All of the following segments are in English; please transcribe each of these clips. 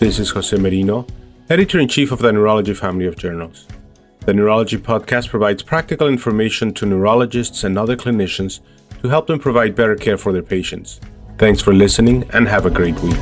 This is Jose Merino, Editor-in-Chief of the Neurology family of journals. The Neurology podcast provides practical information to neurologists and other clinicians to help them provide better care for their patients. Thanks for listening and have a great week.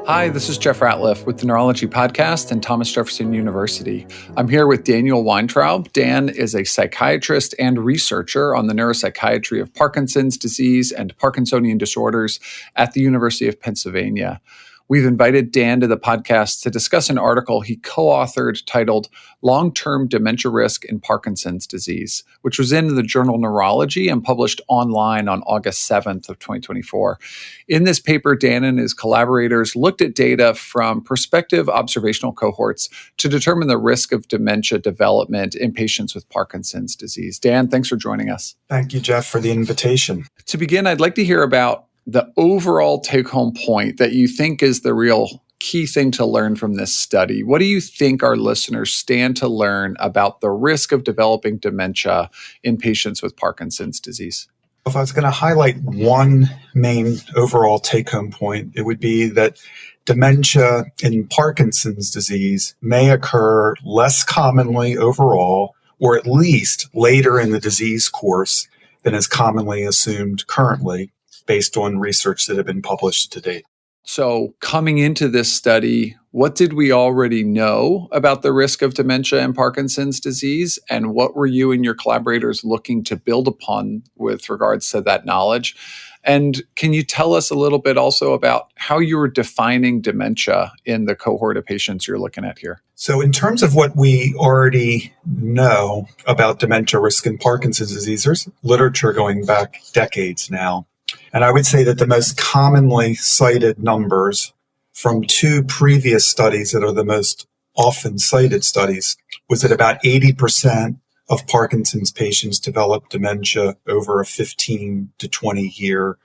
Hi, this is Jeff Ratliff with the Neurology Podcast and Thomas Jefferson University. I'm here with Daniel Weintraub. Dan is a psychiatrist and researcher on the neuropsychiatry of Parkinson's disease and Parkinsonian disorders at the University of Pennsylvania. We've invited Dan to the podcast to discuss an article he co-authored titled Long-Term Dementia Risk in Parkinson's Disease, which was in the journal Neurology and published online on August 7th of 2024. In this paper, Dan and his collaborators looked at data from prospective observational cohorts to determine the risk of dementia development in patients with Parkinson's disease. Dan, thanks for joining us. Thank you, Jeff, for the invitation. To begin, I'd like to hear about the overall take-home point that you think is the real key thing to learn from this study. What do you think our listeners stand to learn about the risk of developing dementia in patients with Parkinson's disease? If I was going to highlight one main overall take-home point, it would be that dementia in Parkinson's disease may occur less commonly overall, or at least later in the disease course than is commonly assumed currently, based on research that have been published to date. So coming into this study, what did we already know about the risk of dementia and Parkinson's disease? And what were you and your collaborators looking to build upon with regards to that knowledge? And can you tell us a little bit also about how you were defining dementia in the cohort of patients you're looking at here? So in terms of what we already know about dementia risk in Parkinson's disease, there's literature going back decades now. And I would say that the most commonly cited numbers from two previous studies that are the most often cited studies was that about 80% of Parkinson's patients develop dementia over a 15 to 20 year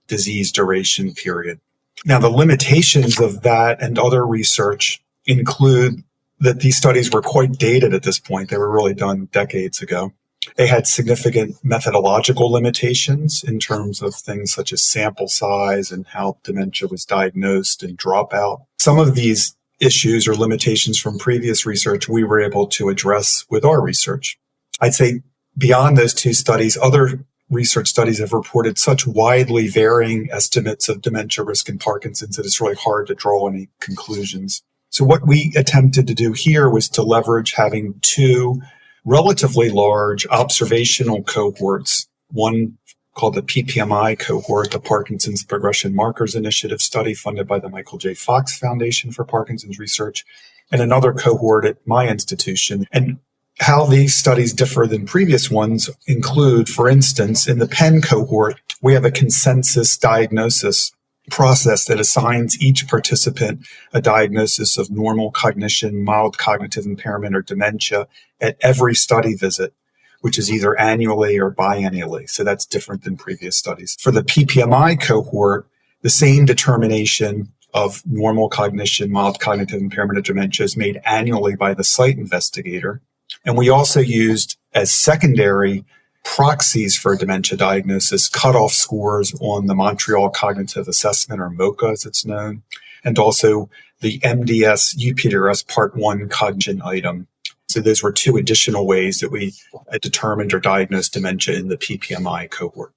disease duration period. Now, the limitations of that and other research include that these studies were quite dated at this point. They were really done decades ago. They had significant methodological limitations in terms of things such as sample size and how dementia was diagnosed and dropout. Some of these issues or limitations from previous research we were able to address with our research. I'd say beyond those two studies, other research studies have reported such widely varying estimates of dementia risk in Parkinson's that it's really hard to draw any conclusions. So what we attempted to do here was to leverage having two relatively large observational cohorts, one called the PPMI cohort, the Parkinson's Progression Markers Initiative study funded by the Michael J. Fox Foundation for Parkinson's Research, and another cohort at my institution. And how these studies differ than previous ones include, for instance, in the Penn cohort, we have a consensus diagnosis process that assigns each participant a diagnosis of normal cognition, mild cognitive impairment, or dementia at every study visit, which is either annually or biannually. So that's different than previous studies. For the PPMI cohort, the same determination of normal cognition, mild cognitive impairment, or dementia is made annually by the site investigator. And we also used as secondary proxies for dementia diagnosis, cutoff scores on the Montreal Cognitive Assessment, or MoCA as it's known, and also the MDS UPDRS Part 1 cognition item. So those were two additional ways that we determined or diagnosed dementia in the PPMI cohort.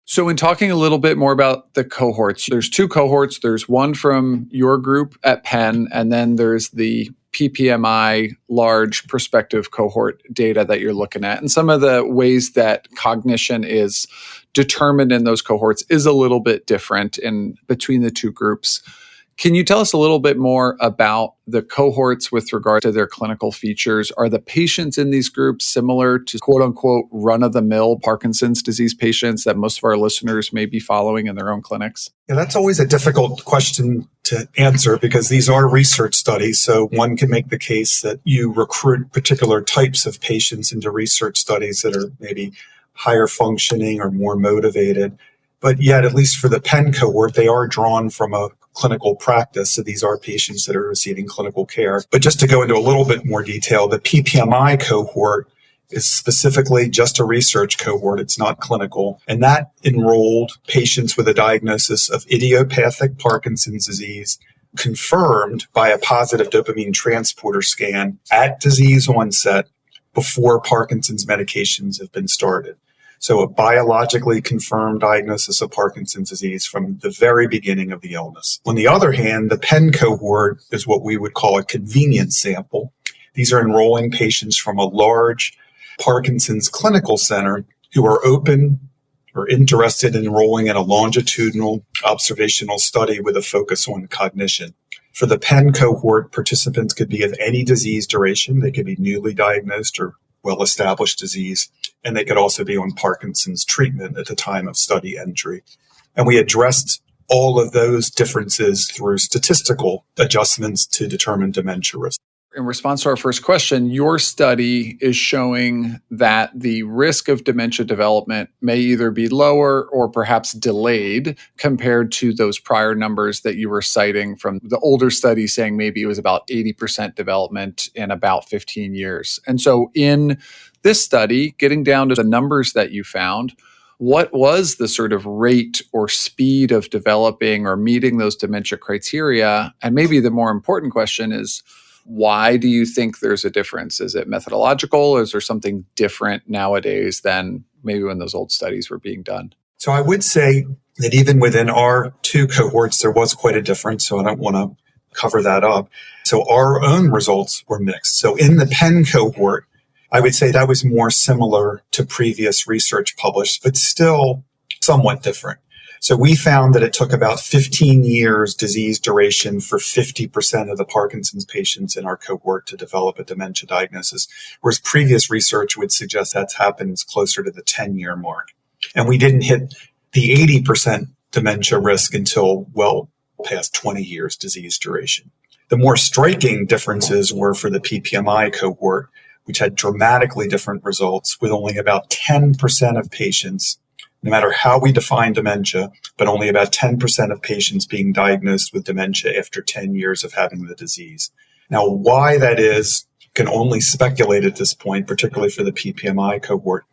So in talking a little bit more about the cohorts, there's two cohorts. There's one from your group at Penn, and then there's the PPMI large prospective cohort data that you're looking at. And some of the ways that cognition is determined in those cohorts is a little bit different in between the two groups. Can you tell us a little bit more about the cohorts with regard to their clinical features? Are the patients in these groups similar to quote unquote run-of-the-mill Parkinson's disease patients that most of our listeners may be following in their own clinics? Yeah, that's always a difficult question to answer because these are research studies. So one can make the case that you recruit particular types of patients into research studies that are maybe higher functioning or more motivated. But yet, at least for the Penn cohort, they are drawn from a clinical practice. So these are patients that are receiving clinical care. But just to go into a little bit more detail, the PPMI cohort is specifically just a research cohort. It's not clinical. And that enrolled patients with a diagnosis of idiopathic Parkinson's disease confirmed by a positive dopamine transporter scan at disease onset before Parkinson's medications have been started. So a biologically confirmed diagnosis of Parkinson's disease from the very beginning of the illness. On the other hand, the PEN cohort is what we would call a convenience sample. These are enrolling patients from a large Parkinson's clinical center who are open or interested in enrolling in a longitudinal observational study with a focus on cognition. For the PEN cohort, participants could be of any disease duration. They could be newly diagnosed or well-established disease, and they could also be on Parkinson's treatment at the time of study entry. And we addressed all of those differences through statistical adjustments to determine dementia risk. In response to our first question, your study is showing that the risk of dementia development may either be lower or perhaps delayed compared to those prior numbers that you were citing from the older study saying maybe it was about 80% development in about 15 years. And so in this study, getting down to the numbers that you found, what was the sort of rate or speed of developing or meeting those dementia criteria? And maybe the more important question is, why do you think there's a difference? Is it methodological, or is there something different nowadays than maybe when those old studies were being done? So I would say that even within our two cohorts, there was quite a difference. So I don't want to cover that up. So our own results were mixed. So in the PEN cohort, I would say that was more similar to previous research published, but still somewhat different. So we found that it took about 15 years disease duration for 50% of the Parkinson's patients in our cohort to develop a dementia diagnosis, whereas previous research would suggest that happens closer to the 10-year mark. And we didn't hit the 80% dementia risk until well past 20 years disease duration. The more striking differences were for the PPMI cohort, which had dramatically different results, with only about 10% of patients, no matter how we define dementia, but only about 10% of patients being diagnosed with dementia after 10 years of having the disease. Now, why that is can only speculate at this point, particularly for the PPMI cohort.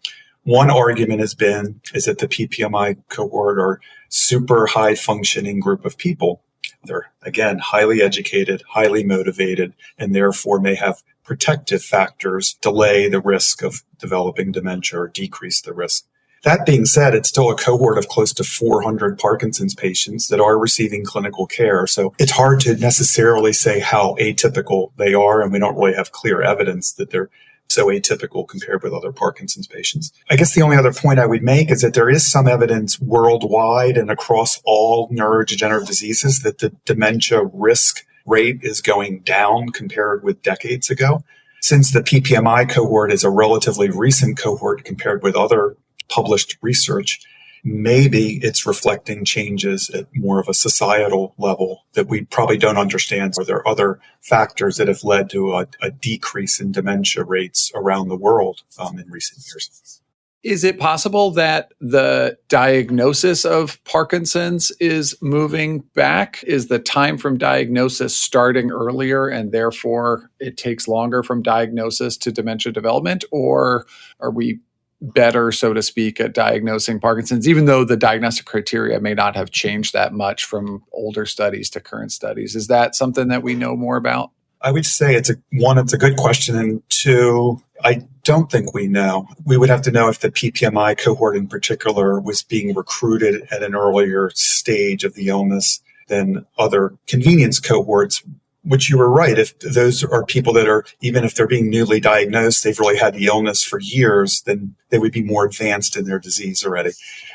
One argument is that the PPMI cohort are super high functioning group of people. They're, again, highly educated, highly motivated, and therefore may have protective factors delay the risk of developing dementia or decrease the risk. That being said, it's still a cohort of close to 400 Parkinson's patients that are receiving clinical care. So it's hard to necessarily say how atypical they are, and we don't really have clear evidence that they're so atypical compared with other Parkinson's patients. I guess the only other point I would make is that there is some evidence worldwide and across all neurodegenerative diseases that the dementia risk rate is going down compared with decades ago. Since the PPMI cohort is a relatively recent cohort compared with other published research, maybe it's reflecting changes at more of a societal level that we probably don't understand. Or there are other factors that have led to a decrease in dementia rates around the world in recent years. Is it possible that the diagnosis of Parkinson's is moving back? Is the time from diagnosis starting earlier and therefore it takes longer from diagnosis to dementia development? Or are we better, so to speak, at diagnosing Parkinson's, even though the diagnostic criteria may not have changed that much from older studies to current studies? Is that something that we know more about? I would say it's a good question. And two, I don't think we know. We would have to know if the PPMI cohort in particular was being recruited at an earlier stage of the illness than other convenience cohorts, which you were right. If those are people that are, even if they're being newly diagnosed, they've really had the illness for years, then they would be more advanced in their disease already.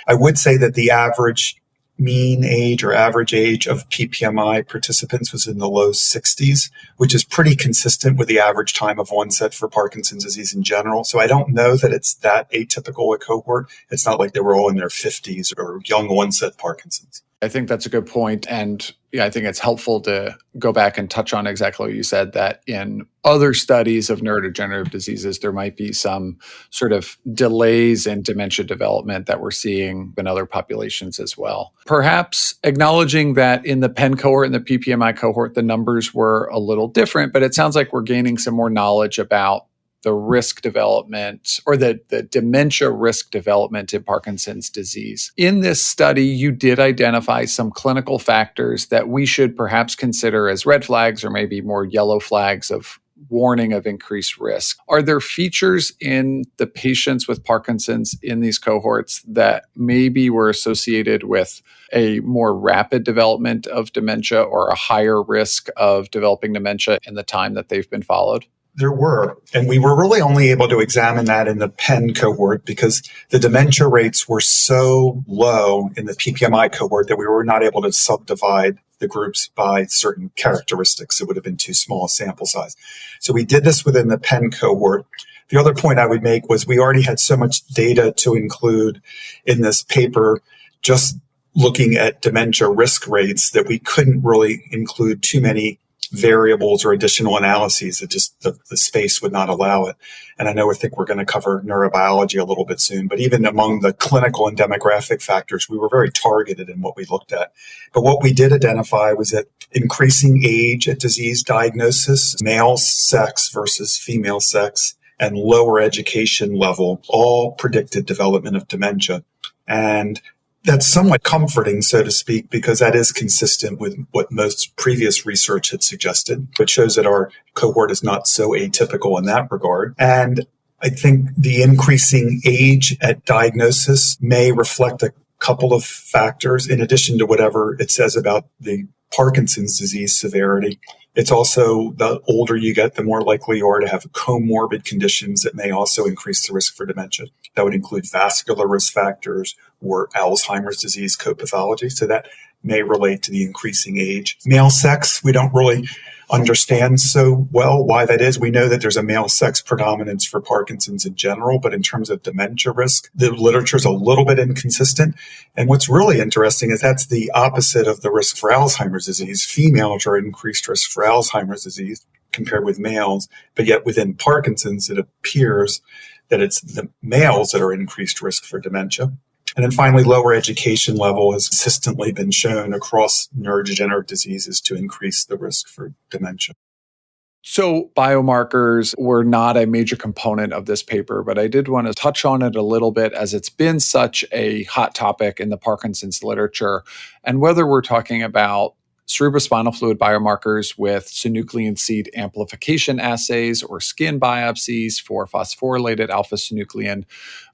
I would say that the average mean age or average age of PPMI participants was in the low 60s, which is pretty consistent with the average time of onset for Parkinson's disease in general. So I don't know that it's that atypical a cohort. It's not like they were all in their 50s or young onset Parkinson's. I think that's a good point. And I think it's helpful to go back and touch on exactly what you said, that in other studies of neurodegenerative diseases, there might be some sort of delays in dementia development that we're seeing in other populations as well. Perhaps acknowledging that in the PEN cohort and the PPMI cohort, the numbers were a little different, but it sounds like we're gaining some more knowledge about the risk development or the dementia risk development in Parkinson's disease. In this study, you did identify some clinical factors that we should perhaps consider as red flags or maybe more yellow flags of warning of increased risk. Are there features in the patients with Parkinson's in these cohorts that maybe were associated with a more rapid development of dementia or a higher risk of developing dementia in the time that they've been followed? There were, and we were really only able to examine that in the Penn cohort because the dementia rates were so low in the PPMI cohort that we were not able to subdivide the groups by certain characteristics. It would have been too small a sample size. So we did this within the Penn cohort. The other point I would make was we already had so much data to include in this paper, just looking at dementia risk rates, that we couldn't really include too many variables or additional analyses. It just, the space would not allow it. And I think we're going to cover neurobiology a little bit soon, but even among the clinical and demographic factors, we were very targeted in what we looked at. But what we did identify was that increasing age at disease diagnosis, male sex versus female sex, and lower education level all predicted development of dementia. And that's somewhat comforting, so to speak, because that is consistent with what most previous research had suggested, which shows that our cohort is not so atypical in that regard. And I think the increasing age at diagnosis may reflect a couple of factors in addition to whatever it says about the Parkinson's disease severity. It's also the older you get, the more likely you are to have comorbid conditions that may also increase the risk for dementia. That would include vascular risk factors or Alzheimer's disease co-pathology. So that may relate to the increasing age. Male sex, we don't really understand so well why that is. We know that there's a male sex predominance for Parkinson's in general, but in terms of dementia risk, the literature is a little bit inconsistent. And what's really interesting is that's the opposite of the risk for Alzheimer's disease. Females are at increased risk for Alzheimer's disease compared with males, but yet within Parkinson's, it appears that it's the males that are at increased risk for dementia. And then finally, lower education level has consistently been shown across neurodegenerative diseases to increase the risk for dementia. So biomarkers were not a major component of this paper, but I did want to touch on it a little bit as it's been such a hot topic in the Parkinson's literature. And whether we're talking about cerebrospinal fluid biomarkers with synuclein seed amplification assays or skin biopsies for phosphorylated alpha-synuclein,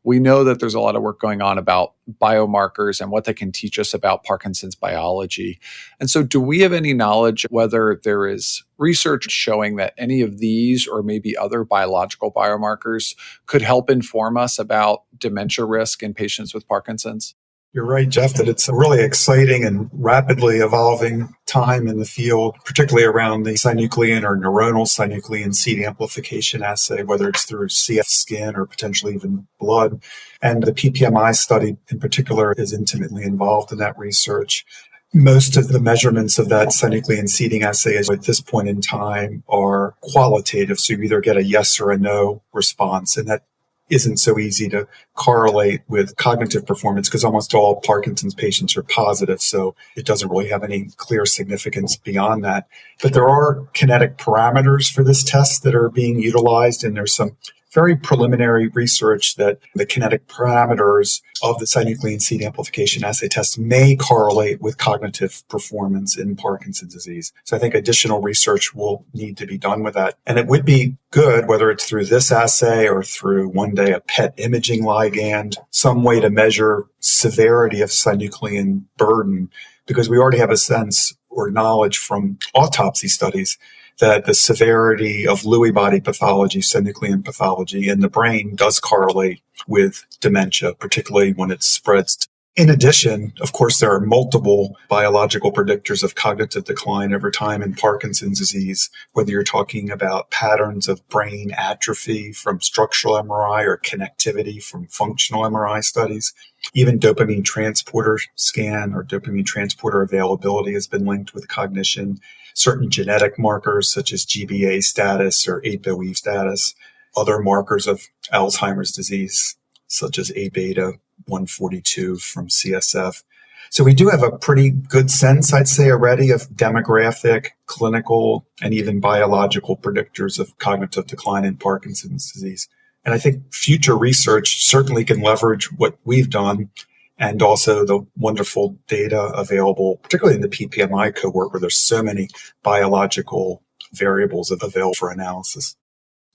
we know that there's a lot of work going on about biomarkers and what they can teach us about Parkinson's biology. And so do we have any knowledge whether there is research showing that any of these or maybe other biological biomarkers could help inform us about dementia risk in patients with Parkinson's? You're right, Jeff, that it's a really exciting and rapidly evolving time in the field, particularly around the synuclein or neuronal synuclein seed amplification assay, whether it's through CF skin or potentially even blood. And the PPMI study in particular is intimately involved in that research. Most of the measurements of that synuclein seeding assay at this point in time are qualitative, so you either get a yes or a no response, and that isn't so easy to correlate with cognitive performance because almost all Parkinson's patients are positive, so it doesn't really have any clear significance beyond that. But there are kinetic parameters for this test that are being utilized, and there's some very preliminary research that the kinetic parameters of the synuclein seed amplification assay test may correlate with cognitive performance in Parkinson's disease. So I think additional research will need to be done with that. And it would be good, whether it's through this assay or through one day a PET imaging ligand, some way to measure severity of synuclein burden, because we already have a sense or knowledge from autopsy studies that the severity of Lewy body pathology, synuclein pathology in the brain does correlate with dementia, particularly when it spreads. In addition, of course, there are multiple biological predictors of cognitive decline over time in Parkinson's disease, whether you're talking about patterns of brain atrophy from structural MRI or connectivity from functional MRI studies. Even dopamine transporter scan or dopamine transporter availability has been linked with cognition. Certain genetic markers such as GBA status or ApoE status, other markers of Alzheimer's disease such as A beta 142 from CSF. So we do have a pretty good sense, I'd say, already of demographic, clinical, and even biological predictors of cognitive decline in Parkinson's disease. And I think future research certainly can leverage what we've done and also the wonderful data available, particularly in the PPMI cohort where there's so many biological variables available for analysis.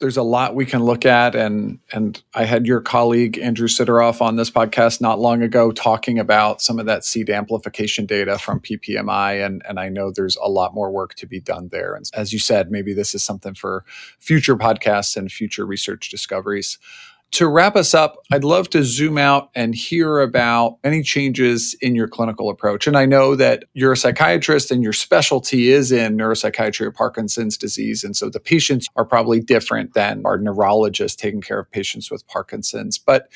There's a lot we can look at, and I had your colleague Andrew Sidoroff on this podcast not long ago talking about some of that seed amplification data from PPMI, and I know there's a lot more work to be done there. And as you said, maybe this is something for future podcasts and future research discoveries. To wrap us up, I'd love to zoom out and hear about any changes in your clinical approach. And I know that you're a psychiatrist and your specialty is in neuropsychiatry of Parkinson's disease. And so the patients are probably different than our neurologists taking care of patients with Parkinson's. But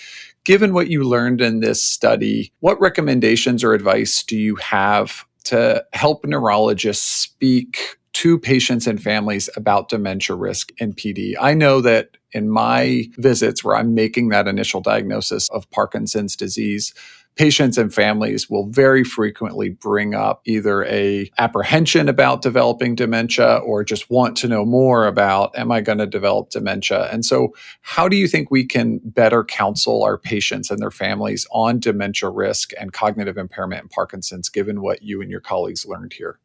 given what you learned in this study, what recommendations or advice do you have to help neurologists speak to patients and families about dementia risk in PD? I know that in my visits where I'm making that initial diagnosis of Parkinson's disease, patients and families will very frequently bring up either a apprehension about developing dementia or just want to know more about, am I going to develop dementia? And so how do you think we can better counsel our patients and their families on dementia risk and cognitive impairment in Parkinson's, given what you and your colleagues learned here?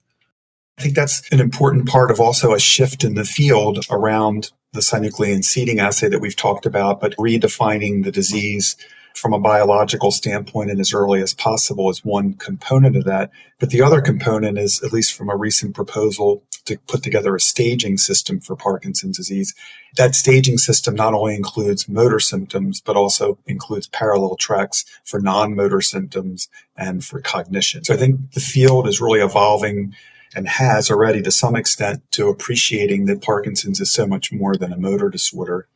I think that's an important part of also a shift in the field around the synuclein seeding assay that we've talked about, but redefining the disease from a biological standpoint and as early as possible is one component of that. But the other component is, at least from a recent proposal, to put together a staging system for Parkinson's disease. That staging system not only includes motor symptoms, but also includes parallel tracks for non-motor symptoms and for cognition. So I think the field is really evolving and has already to some extent to appreciating that Parkinson's is so much more than a motor disorder.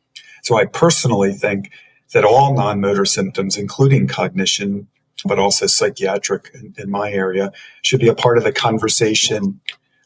So I personally think that all non-motor symptoms, including cognition, but also psychiatric in my area, should be a part of the conversation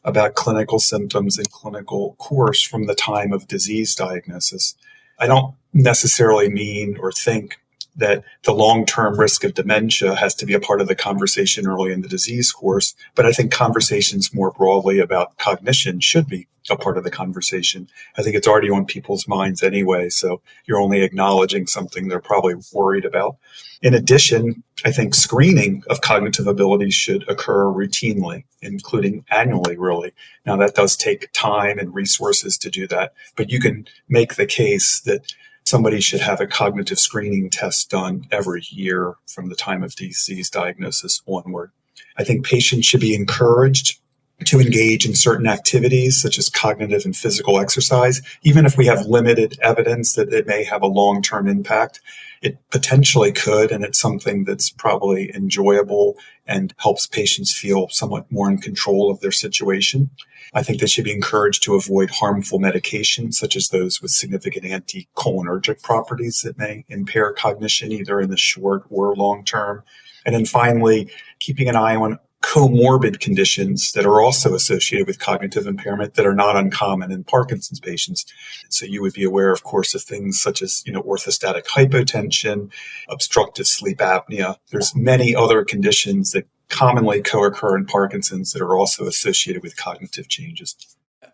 about clinical symptoms and clinical course from the time of disease diagnosis. I don't necessarily mean or think that the long-term risk of dementia has to be a part of the conversation early in the disease course. But I think conversations more broadly about cognition should be a part of the conversation. I think it's already on people's minds anyway, so you're only acknowledging something they're probably worried about. In addition, I think screening of cognitive abilities should occur routinely, including annually, really. Now, that does take time and resources to do that, but you can make the case that somebody should have a cognitive screening test done every year from the time of disease diagnosis onward. I think patients should be encouraged to engage in certain activities such as cognitive and physical exercise, even if we have limited evidence that it may have a long-term impact. It potentially could, and it's something that's probably enjoyable and helps patients feel somewhat more in control of their situation. I think they should be encouraged to avoid harmful medications, such as those with significant anticholinergic properties that may impair cognition, either in the short or long term. And then finally, keeping an eye on comorbid conditions that are also associated with cognitive impairment that are not uncommon in Parkinson's patients. So you would be aware, of course, of things such as, orthostatic hypotension, obstructive sleep apnea. There's many other conditions that commonly co-occur in Parkinson's that are also associated with cognitive changes.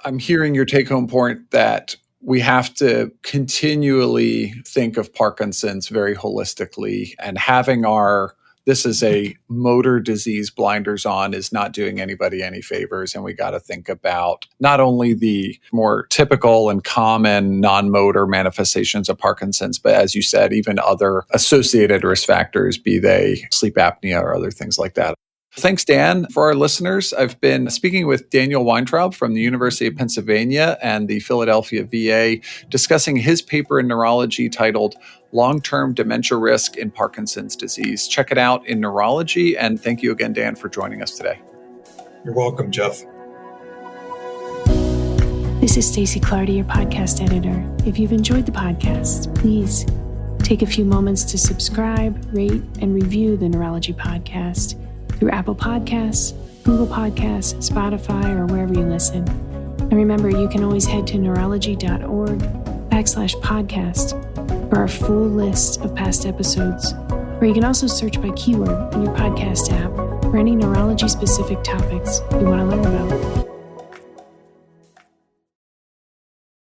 I'm hearing your take-home point that we have to continually think of Parkinson's very holistically, and having this is a motor disease blinders on is not doing anybody any favors. And we got to think about not only the more typical and common non-motor manifestations of Parkinson's, but as you said, even other associated risk factors, be they sleep apnea or other things like that. Thanks, Dan. For our listeners, I've been speaking with Daniel Weintraub from the University of Pennsylvania and the Philadelphia VA, discussing his paper in neurology titled Long-Term Dementia Risk in Parkinson's Disease. Check it out in Neurology. And thank you again, Dan, for joining us today. You're welcome, Jeff. This is Stacey Clardy, your podcast editor. If you've enjoyed the podcast, please take a few moments to subscribe, rate, and review the Neurology podcast through Apple Podcasts, Google Podcasts, Spotify, or wherever you listen. And remember, you can always head to neurology.org/podcast for our full list of past episodes, or you can also search by keyword in your podcast app for any neurology-specific topics you want to learn about.